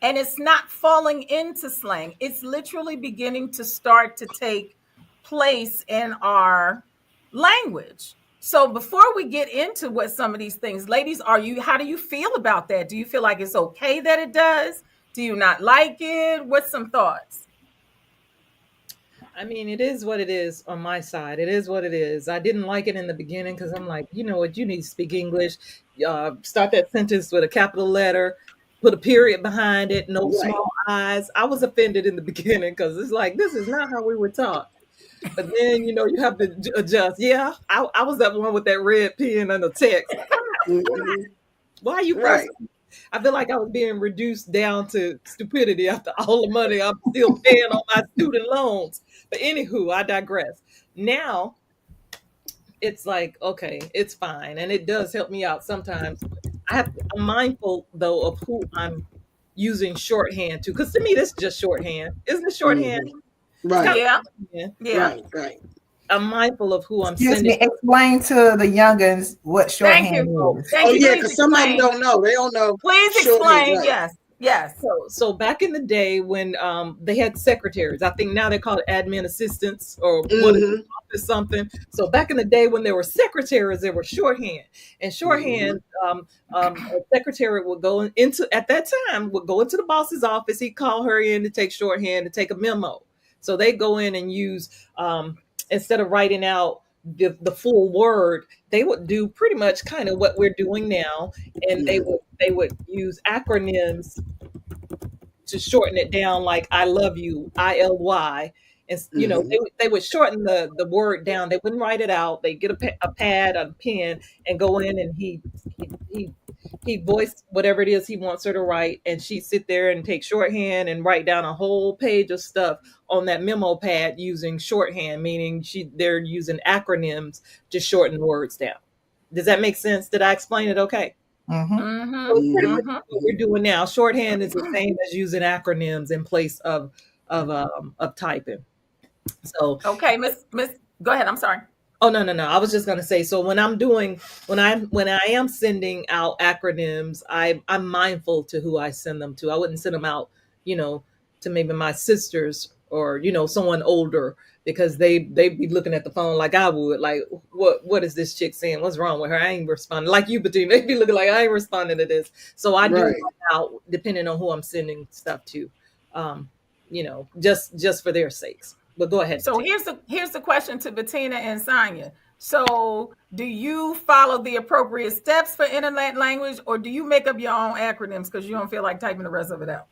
and it's not falling into slang. It's literally beginning to start to take place in our language. So before we get into what some of these things, ladies, how do you feel about that? Do you feel like it's okay that it does? Do you not like it? What's some thoughts? I mean, it is what it is on my side. It is what it is. I didn't like it in the beginning because I'm like, you know what, you need to speak English. Start that sentence with a capital letter, put a period behind it, no Right. small eyes. I was offended in the beginning because it's like, this is not how we were taught. But then, you have to adjust. Yeah, I was that one with that red pen and the text. Hmm. Why are you Right. pressing? I feel like I was being reduced down to stupidity after all the money I'm still paying on my student loans. But anywho, I digress. Now it's like, okay, it's fine. And it does help me out sometimes. I'm mindful though of who I'm using shorthand to. Because to me, this is just shorthand. Isn't it shorthand? Hmm. It's kind Right. of Yeah, shorthand. yeah. Right. Right. I'm mindful of who I'm Excuse sending. me, explain to the youngins what Thank you. shorthand is. Oh Thank you. yeah, Please because some of them explain. don't know. They don't know Please shorthand. explain. Right. Yes. Yes. So back in the day when they had secretaries, I think now they're called admin assistants or what is Hmm. office something. So back in the day when there were secretaries, there were shorthand, and Hmm. shorthand. A secretary would go into at that time would go into the boss's office. He'd call her in to take shorthand to take a memo. So they go in and use instead of writing out the full word, they would do pretty much kind of what we're doing now, and they would use acronyms to shorten it down, like I love you, ILY. And Hmm. they would shorten the word down. They wouldn't write it out. They get a pad, a pen, and go in, and he voiced whatever it is he wants her to write, and she'd sit there and take shorthand and write down a whole page of stuff on that memo pad using shorthand, meaning they're using acronyms to shorten words down. Does that make sense? Did I explain it okay? Mm-hmm. So Mm-hmm. it's pretty much Mm-hmm. what we're doing now. Shorthand is the same as using acronyms in place of typing. So, Okay, Miss. Go ahead. I'm sorry. oh no. I was just gonna say. So when I am sending out acronyms, I'm mindful to who I send them to. I wouldn't send them out, you know, to maybe my sisters or someone older because they'd be looking at the phone like I would, like what is this chick saying? What's wrong with her? I ain't responding. Like you, Bettina, they'd be looking like I ain't responding to this. So I do Right. write out depending on who I'm sending stuff to, just for their sakes. But go ahead, So Bettina. here's the question to Bettina and Sonia. So do you follow the appropriate steps for internet language, or do you make up your own acronyms because you don't feel like typing the rest of it out?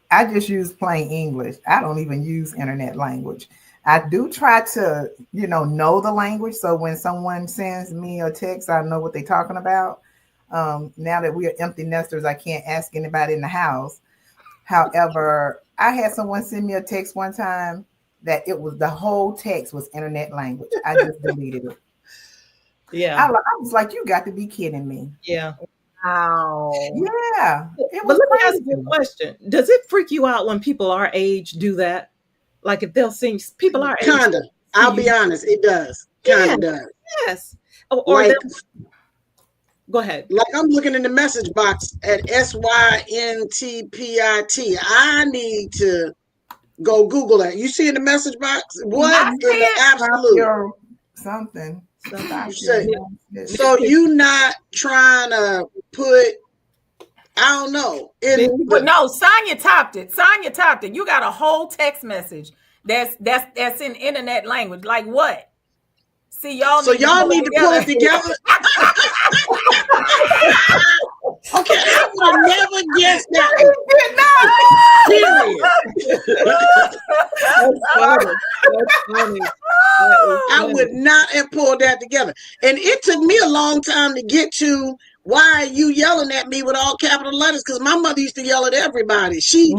I just use plain English. I don't even use internet language. I do try to, know the language. So when someone sends me a text, I know what they're talking about. Now that we are empty nesters, I can't ask anybody in the house. However, I had someone send me a text one time that it was the whole text was internet language. I just deleted it. Yeah, I was like, you got to be kidding me. yeah. Wow. Yeah, it But was let me ask you a crazy. question. Does it freak you out when people our age do that? Like if they'll sing people our age Kinda. see I'll be you. honest. It does. Yes, Kinda does. yes. Or they'll Like Go ahead. Like I'm looking in the message box at SYNTPIT. I need to go Google that. You see in the message box? What I in see the it. Stop absolute? your something. Stop You say, your nonsense. so you not trying to put, I don't know, in Well, the, no, Sonya topped it. Sonya topped it. You got a whole text message that's in internet language. Like what? See, y'all so need to y'all pull need to pull it together. Okay, I would have never guessed that one. Period. That's funny. I would not have pulled that together. And it took me a long time to get to why are you yelling at me with all capital letters? Because my mother used to yell at everybody. She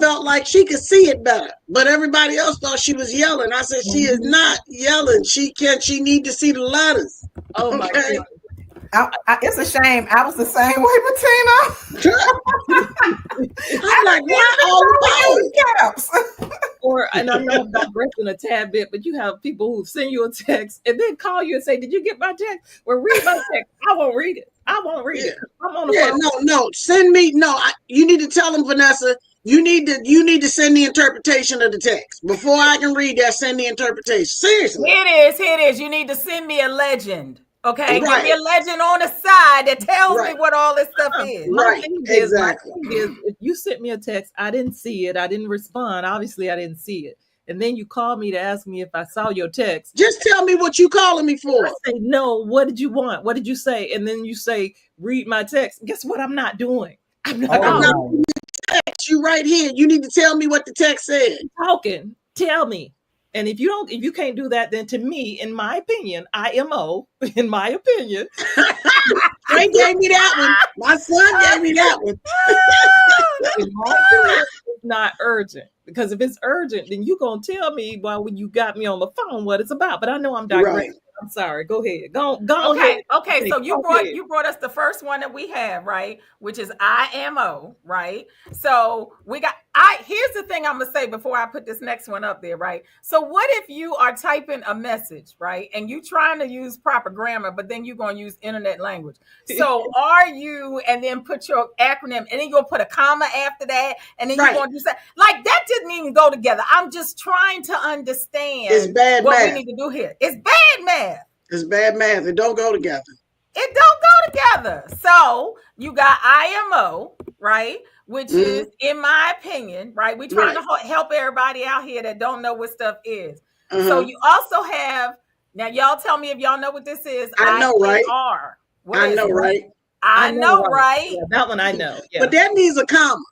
felt like she could see it better, but everybody else thought she was yelling. I said, she is not yelling. She need to see the letters. Oh my Okay? God. It's a shame. I was the same way, Bettina. I'm like, why all the caps? And I know I'm digressing a tad bit, but you have people who send you a text and then call you and say, "Did you get my text?" Well, read my text. I won't read it. I won't read it. I'm on the phone. No. Send me. No, you need to tell them, Vanessa. You need to send the interpretation of the text before I can read that. Send the interpretation. Seriously, Here it is. You need to send me a legend. Okay, right. Give me a legend on the side that tells me what all this stuff is. Right, exactly. My thing is, if you sent me a text, I didn't see it, I didn't respond. Obviously, I didn't see it, and then you call me to ask me if I saw your text. Just tell me what you calling me for. I say, no. What did you want? What did you say? And then you say, read my text. Guess what? I'm not doing. I'm not text you right here. You need to tell me what the text said. talking. Tell me. And if you can't do that, then to me, in my opinion, IMO, in my opinion. They gave me that one. My son gave me that one. In my opinion, it's not urgent. Because if it's urgent, then you're going to tell me when you got me on the phone what it's about. But I know I'm digressing. Right. I'm sorry. Go ahead. Go ahead. Okay. So you brought us the first one that we have, right? Which is IMO, right? So here's the thing I'm gonna say before I put this next one up there, right? So what if you are typing a message, right? And you trying to use proper grammar, but then you're gonna use internet language. So are you, and then put your acronym, and then you're gonna put a comma after that, and then you're gonna do that. Like that didn't even go together. I'm just trying to understand it's bad what math. we need to do here. It's bad math. It's bad math. It don't go together. It don't go together. So you got IMO, right? Which is, in my opinion, right? We're trying to help everybody out here that don't know what stuff is. So you also have, now y'all tell me if y'all know what this is. I know, right? I know, right? Yeah, that one I know. Yeah. But that needs a comma.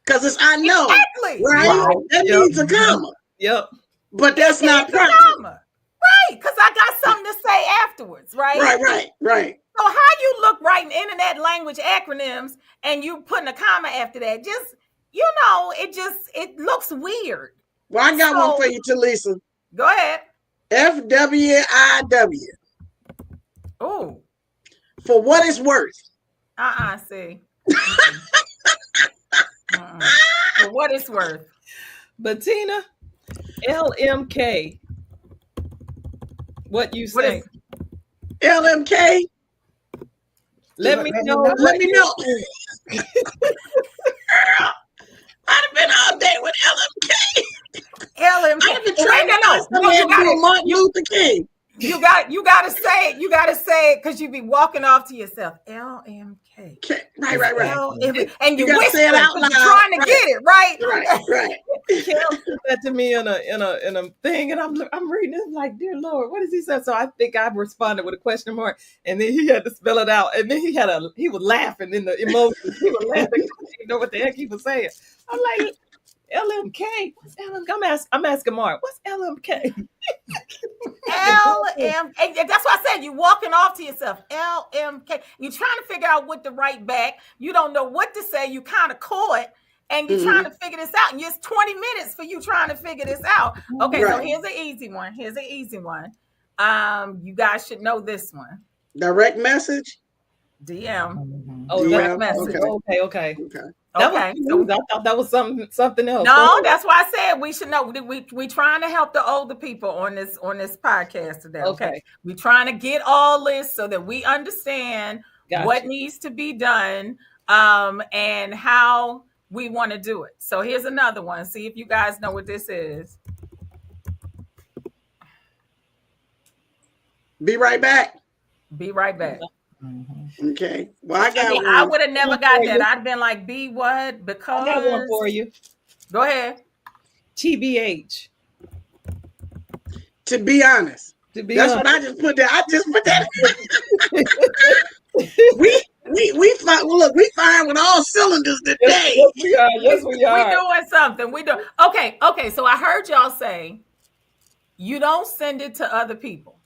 Because it's I know. Exactly. Right? That needs a comma. Yep. But that's not proper. Right, because I got something to say afterwards, right? Right. So how you look writing internet language acronyms and you putting a comma after that? Just, it looks weird. Well, I got one for you, Talisa. Go ahead. FWIW. Oh. For what it's worth. See. For what it's worth. Bettina, LMK. What you say? LMK? Let me know. Let me know. Girl, I'd have been all day with LMK. I'd have been trying to Martin Luther King. You gotta say it because you be walking off to yourself. LMK. Right. And you gotta say it out loud. You're trying to get it right. Right. Kel said that to me in a thing, and I'm reading it like, dear Lord, what does he say? So I think I responded with a question mark, and then he had to spell it out, and then he was laughing in the emotions. He was laughing. I didn't know what the heck he was saying. I'm like, LMK. What's LMK? I'm asking Mark. What's LMK? LMK. That's why I said you walking off to yourself. LMK. You're trying to figure out what to write back. You don't know what to say. You kind of caught, and you're trying to figure this out. And it's 20 minutes for you trying to figure this out. Okay, so here's an easy one. You guys should know this one. Direct message. DM. Oh, direct message. Okay. Okay, so I thought that was something else. No, that's why I said we should know. We trying to help the older people on this podcast today. Okay, we trying to get all this so that we understand what needs to be done, and how we want to do it. So here's another one. See if you guys know what this is. Be right back. Be right back. Okay. Well, I got one. I would have never got that. I'd been like, be what? Because I got one for you. Go ahead. TBH. To be honest. That's what I just put there. I just put that. we fine. Well, look, we fine with all cylinders today. Yes, we are. Yes, we are. We're doing something. We do. Okay. So I heard y'all say you don't send it to other people,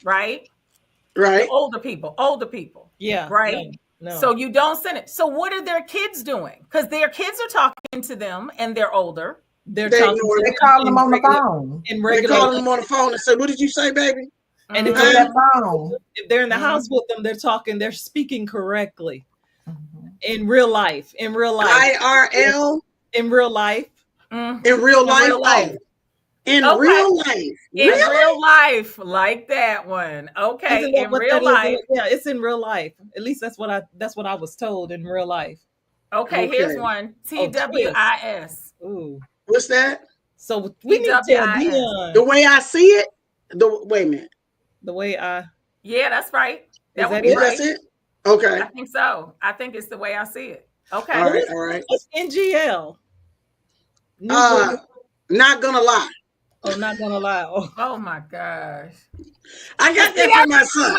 right? Right. The older people. Yeah. Right. No. So you don't send it. So what are their kids doing? Because their kids are talking to them and they're older. They call them on the phone. They call them on the phone and say, "What did you say, baby?" And if they're in the house with them, they're speaking correctly. In real life. IRL. In real life. Mm-hmm. In real life. Real life. In real life, like that one. Okay. In real life. Yeah, it's in real life. At least that's what I was told in real life. Okay. Here's one. TWIS. Ooh. What's that? So we need to tell Dion. The way I see it. Wait a minute. The way I. Yeah, that's right. That's it. Okay. I think so. I think it's the way I see it. Okay. All right. What's NGL? Not gonna lie. Oh, not gonna lie. Oh my gosh. I got that for my son.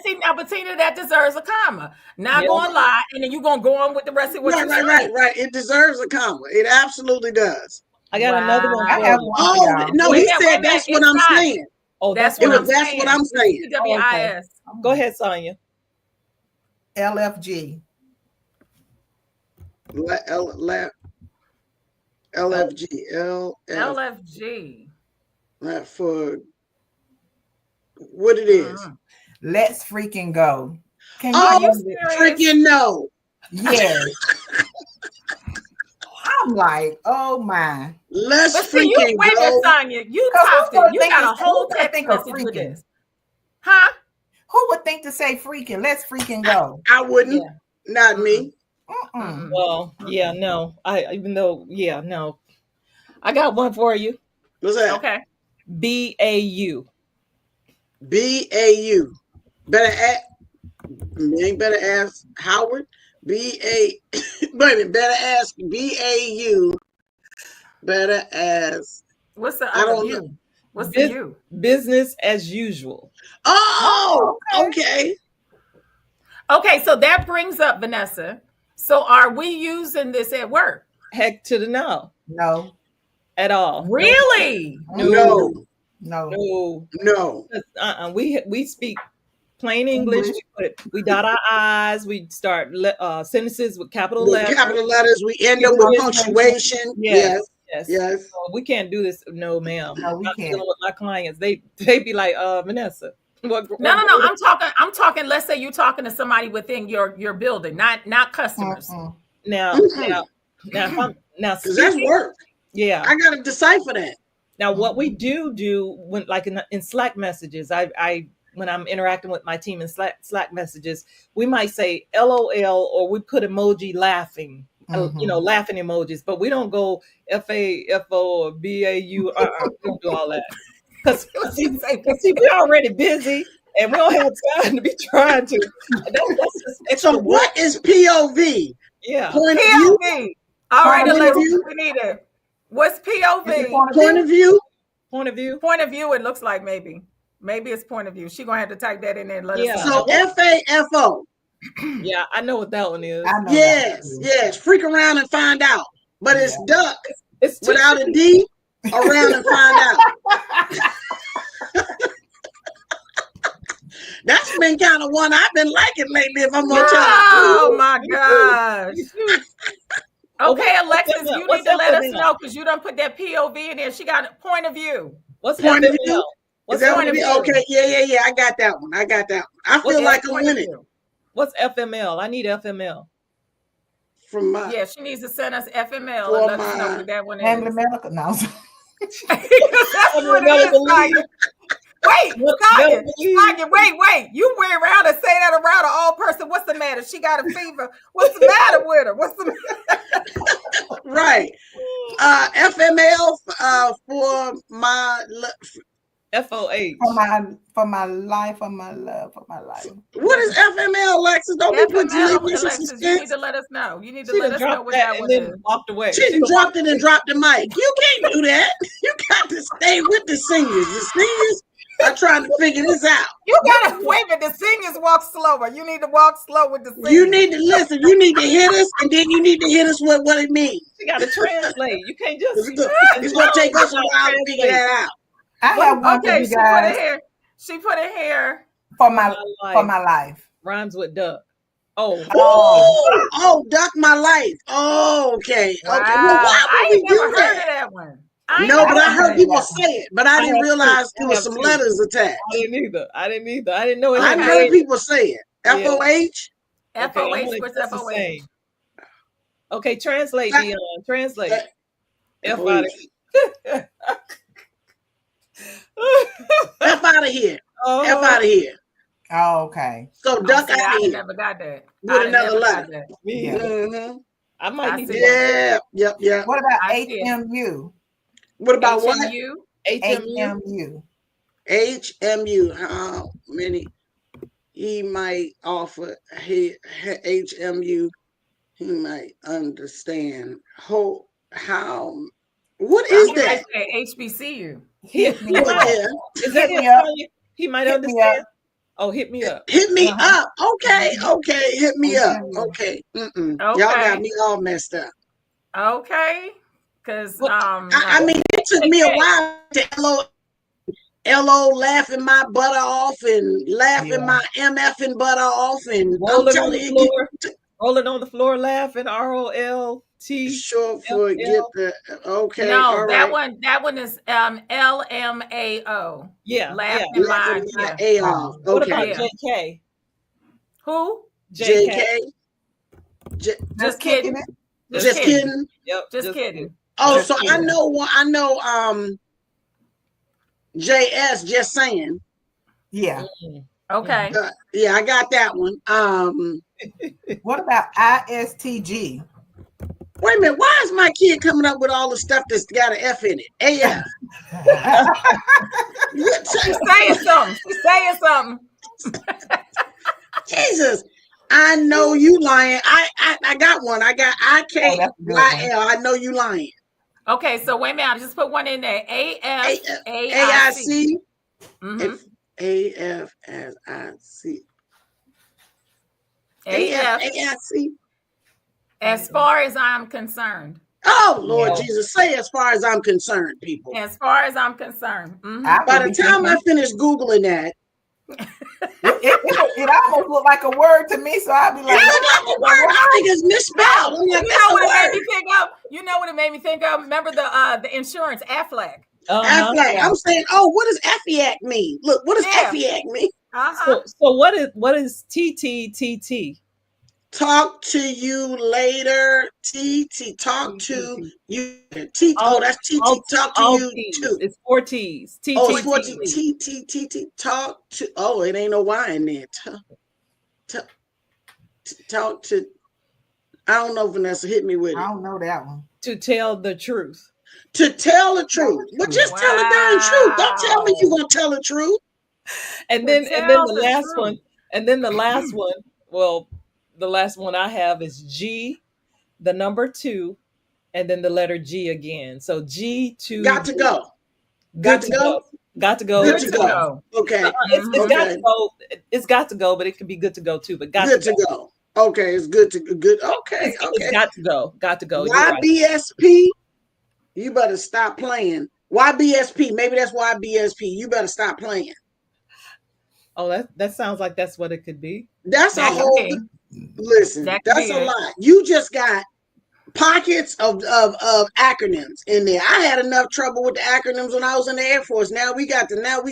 See, now, Bettina, that deserves a comma. Not gonna lie, and then you're gonna go on with the rest of what you said. Right. It deserves a comma. It absolutely does. I got another one. I have one. Oh no, he said that's what I'm saying. Oh, that's what I'm saying. Okay. Go ahead, Sonia. LFG. LFG. Not for what it is. Let's freaking go. Can you freaking know? Yes. I'm like, oh my. Let's freaking see, go. Wait a minute, Sonia. You talked it. You got a whole text message with this. Huh? Who would think to say freaking? Let's freaking go. I wouldn't. Yeah. Not me. Well, yeah, no. No. I got one for you. What's that? Okay. BAU. BAU. Better ask Howard. Wait a minute. Better ask BAU. Better ask. What's the other U? What's the U? Business as usual. Oh, okay. Okay, so that brings up Vanessa. So are we using this at work? Heck to the no. No. At all. Really? No. We speak plain English. We dot our I's. We start sentences with capital letters. Capital letters. We end up with punctuation. Yes. So we can't do this. No, ma'am. No, we can't. With my clients, they be like, Vanessa. No. I'm talking. Let's say you're talking to somebody within your building, not customers. Now, because that's work. Yeah, I gotta decipher that. Now, what we do when, like in Slack messages, I when I'm interacting with my team in Slack messages, we might say LOL or we put emoji laughing, laughing emojis, but we don't go FAFO or BAU. We don't do all that because we're already busy and we don't have time to be trying to. So what is POV? Yeah, point of view. All right, Alexis, we need it. What's POV? Point of view. Point of view. Point of view. It looks like maybe it's point of view. She's gonna have to type that in there and let us know. So FAFO. Yeah, I know what that one is. Yes. Freak around and find out. But it's duck. It's without a D. Around and find out. That's been kind of one I've been liking lately. If I'm gonna tell you. Oh my gosh. Okay, Alexis, you need to let us know because you don't put that POV in there. She got a point of view. What's point of view? What's point of view? Okay, yeah. I got that one. I feel like I'm winning. What's FML? I need FML. From my she needs to send us FML and let us know what that one is. Family medical. No. That's what it is. Wait, Sonya, Melody. Sonya, wait. You went around and say that around an old person. What's the matter? She got a fever. What's the matter with her? What's the Right. FML for my FOH. for my life, for my love, for my life. what is FML, Alexis? Don't be putting FML, Leave me some Alexis? You need suspense. to let us know. You need to She let done us know dropped what that that and one then is. walked away. She done dropped it and dropped the mic. You can't do that. You got to stay with the seniors. The seniors are trying to figure this out. You gotta wait a minute. The seniors walk slower. You need to walk slow with the seniors. You need to listen. You need to hit us, and then you need to hit us with what it means. She got to translate. You can't just. It's gonna take us a while to figure that out. I have one for Okay, you guys she put it here. for my life. Rhymes with duck. Oh, Oh, duck my life. Oh, okay. Wow. Okay. Well, why I would we ain't never do heard that? of that one. No, but I never heard heard people that say it, but I didn't have realize two. there I was have some two. letters attached. I didn't either. I didn't know it I had heard A. people say it. Yeah. FOH. Okay, I'm FOH, gonna what's guess the FOH? same. Okay, translate, Fa- Dion. Translate. F FOH. out of F out of here. F Oh, out of here. Oh, okay. So duck See, out I of here never got that. with I done another never got letter. that. me. Yeah. Mm-hmm. I might I need see to Yeah. Yep. What about I see it. HMU? What about what? HMU. HMU. HMU. HMU. How many? He might offer HMU. He might understand how. What is You might that? say HBCU. Hit me Well, up. yeah. Is that Hit me it? up. Sonya? He might Hit me understand. up. Oh, hit me up. Hit me Uh-huh. up. Okay. Hit me up. HMU. Okay. Y'all Okay. got me all messed up. Okay. Because Well, I mean, it took me a while to LO laughing my butter off and laughing my MFing butter off. And I'm Rolling on telling the you, floor. Rolling on the floor, laughing. ROLT. sure forget the okay. no, All right. that one is LMAO. Yeah. Laughing my Laughing my A off. What about Okay. Yeah. JK? Who? JK. Just kicking kidding. it. Just kidding. Yep. Just kidding. Oh, Just so I kidding. know one. I know. JS. Just saying. Yeah. Okay. Yeah, I got that one. What about ISTG? Wait a minute. Why is my kid coming up with all the stuff that's got an F in it? AF. She's saying something. She's saying something. Jesus. I know you lying. I got one. I got IKYL. I know you lying. Okay, so wait a minute. I just put one in there. AFAIC. AIC. Mhm. AFAIC. AF. AIC. As far as I'm concerned. Oh, Lord Jesus. Say as far as I'm concerned, people. As far as I'm concerned. Mhm. By the time I finish Googling that, it almost looked like a word to me, so I'll be like, it looked like a word. I think it's misspelled. I'm like, You that's know what a it made word. me think of? You know what it made me think of? Remember the insurance, Aflac. Aflac. I'm saying, oh, what does FEAC mean? Look, what does FEAC mean? Uh-huh. So what is TTTT? Talk to you later. TT. Talk to you. T. Oh, that's TT. Talk to you too. It's 4 T's. TT. Oh, it's 14. TT. Talk to. Oh, it ain't no Y in there. Talk to. I don't know, Vanessa. Hit me with it. I don't know that one. To tell the truth. To tell the truth. But just tell the darn truth. Don't tell me you're gonna tell the truth. And then the last one. And then the last one. Well, the last one I have is G, the number 2, and then the letter G again. So G2. Got to go. Got to go. Got to go. Good to go. Okay. It's got to go. It's got to go, but it can be good to go too. But got good to go. Okay, it's good to good. Okay, It's got to go. Got to go. YBSP. You better stop playing. YBSP. Maybe that's YBSP. You better stop playing. Oh, that sounds like that's what it could be. That's a whole. Listen, that's a lot. You just got pockets of acronyms in there. I had enough trouble with the acronyms when I was in the Air Force. Now we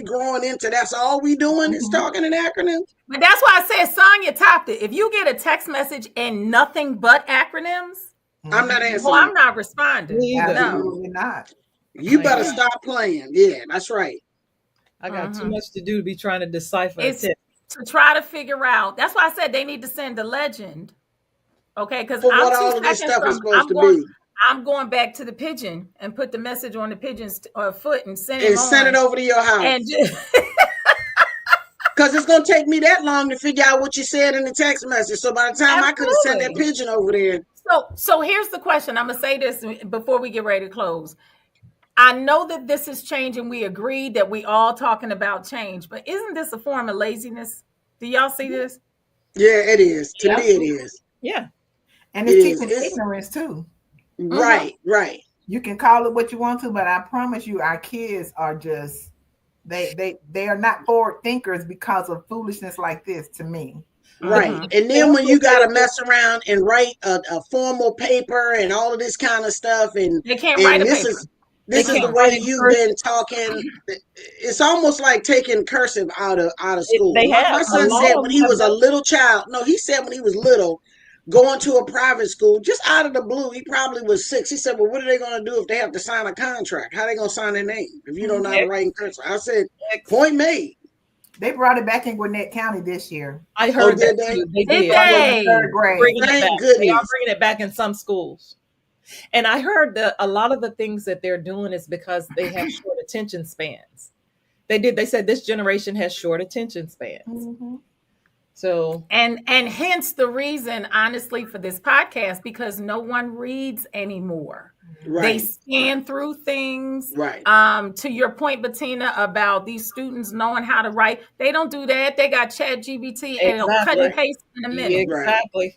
growing into that's all we doing is talking in acronyms. But that's why I said Sonya topped it. If you get a text message and nothing but acronyms, I'm not answering. Well, I'm not responding. Absolutely not. You better stop playing. Yeah, that's right. I got too much to do to be trying to decipher a It's text. to try to figure out. That's why I said they need to send a legend. Okay, because For I'm what 2 all of this seconds stuff is from supposed to be. I'm going back to the pigeon and put the message on the pigeon's foot and send And him send it on. over to your house. And just, Because it's going to take me that long to figure out what you said in the text message. So by the time I could have sent that Absolutely. pigeon over there. so here's the question. I'm gonna say this before we get ready to close. I know that this is changing. We agreed that we all talking about change, but isn't this a form of laziness? Do y'all see this? Yeah, it is. To Yeah. me, it is. Yeah. And It it's is. teaching It's- ignorance too. Right, right. You can call it what you want to, but I promise you, our kids are just they are not forward thinkers because of foolishness like this. To me, Right. And then when you got to mess around and write a formal paper and all of this kind of stuff, and They can't write a this paper. is this They is the can't way write in you've cursive. been talking. It's almost like taking cursive out of school. They have. My A son lot said of when them he have was a done. little child. No, he said when he was little, going to a private school, just out of the blue, he probably was 6. He said, "Well, what are they going to do if they have to sign a contract? How are they going to sign their name if you don't know how to write in cursive?" I said, "Point made." they brought it back in Gwinnett County this year. I heard did that they? too. They Did did. they? Third grade. Bringing it Thank back. They are goodness. bringing it back in some schools. And I heard that a lot of the things that they're doing is because they have short attention spans. They said this generation has short attention spans. Mhm. So And hence the reason, honestly, for this podcast, because no one reads anymore. They Right, scan through things. right. To your point, Bettina, about these students knowing how to write, they don't do that. They got Chat GBT and it'll cut and paste in a minute. exactly.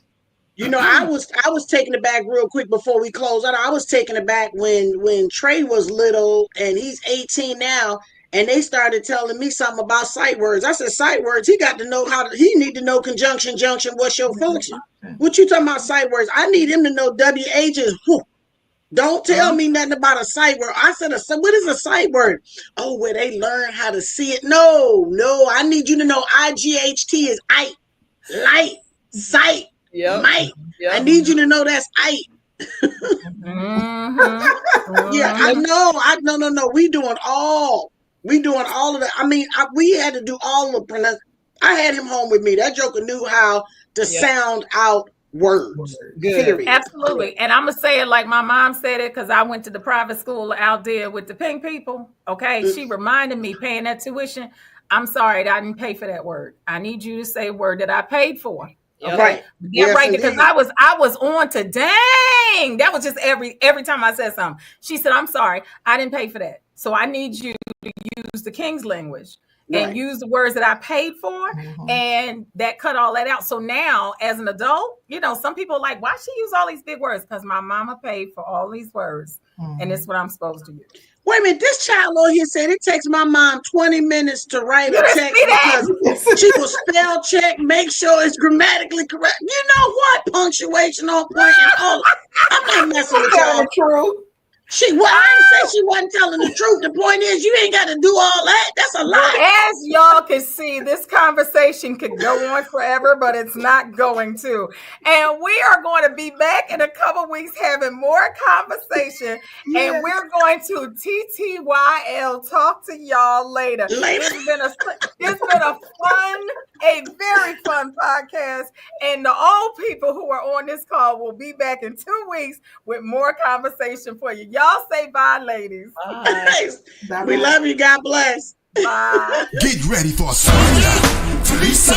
You know, I was taken aback real quick before we close out. I was taken aback when Trey was little and he's 18 now, and they started telling me something about sight words. I said, sight words, he got to know he need to know conjunction, junction, what's your function? What you talking about sight words? I need him to know WH is who. Don't tell me nothing about a sight word. I said, what is a sight word? Oh, where they learn how to see it. No, I need you to know IGHT is eye, light, sight, might. I need you to know that's eye. Yeah, I know. No. We doing all of that. I mean, we had to do all of the I had him home with me. That joker knew how to sound out words. Good. Period. Absolutely. And I'm going to say it like my mom said it, because I went to the private school out there with the pink people. Okay. She reminded me paying that tuition. I'm sorry, I didn't pay for that word. I need you to say a word that I paid for. Okay. Right. Get right, because I was on to dang. That was just every time I said something. She said, "I'm sorry, I didn't pay for that. So I need you to use the King's language and use the words that I paid for." And that cut all that out. So now as an adult, some people are like, why she use all these big words? Because my mama paid for all these words. And it's what I'm supposed to use. Wait a minute, this child over here said it takes my mom 20 minutes to write a text because she will spell check, make sure it's grammatically correct. You know what? Punctuation on point and all. I'm not messing with y'all. True. I ain't say she wasn't telling the truth. The point is, you ain't got to do all that. That's a lie. As y'all can see, this conversation could go on forever, but it's not going to. And we are going to be back in a couple weeks having more conversation. Yes. And we're going to TTYL talk to y'all later. It's been a very fun podcast. And the old people who are on this call will be back in 2 weeks with more conversation for you. Y'all say bye, ladies. Bye. We love you. God bless. Bye. Get ready for Sonia, Teresa,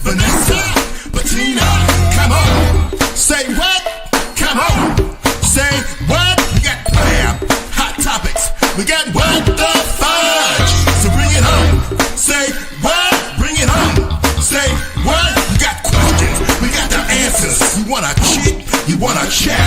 Vanessa, Bettina. Come on. Say what? Come on. Say what? We got hot topics. We got what the fudge. So bring it home. Say what? Bring it home. Say what? You got questions. We got the answers. You want to cheat? You want to chat?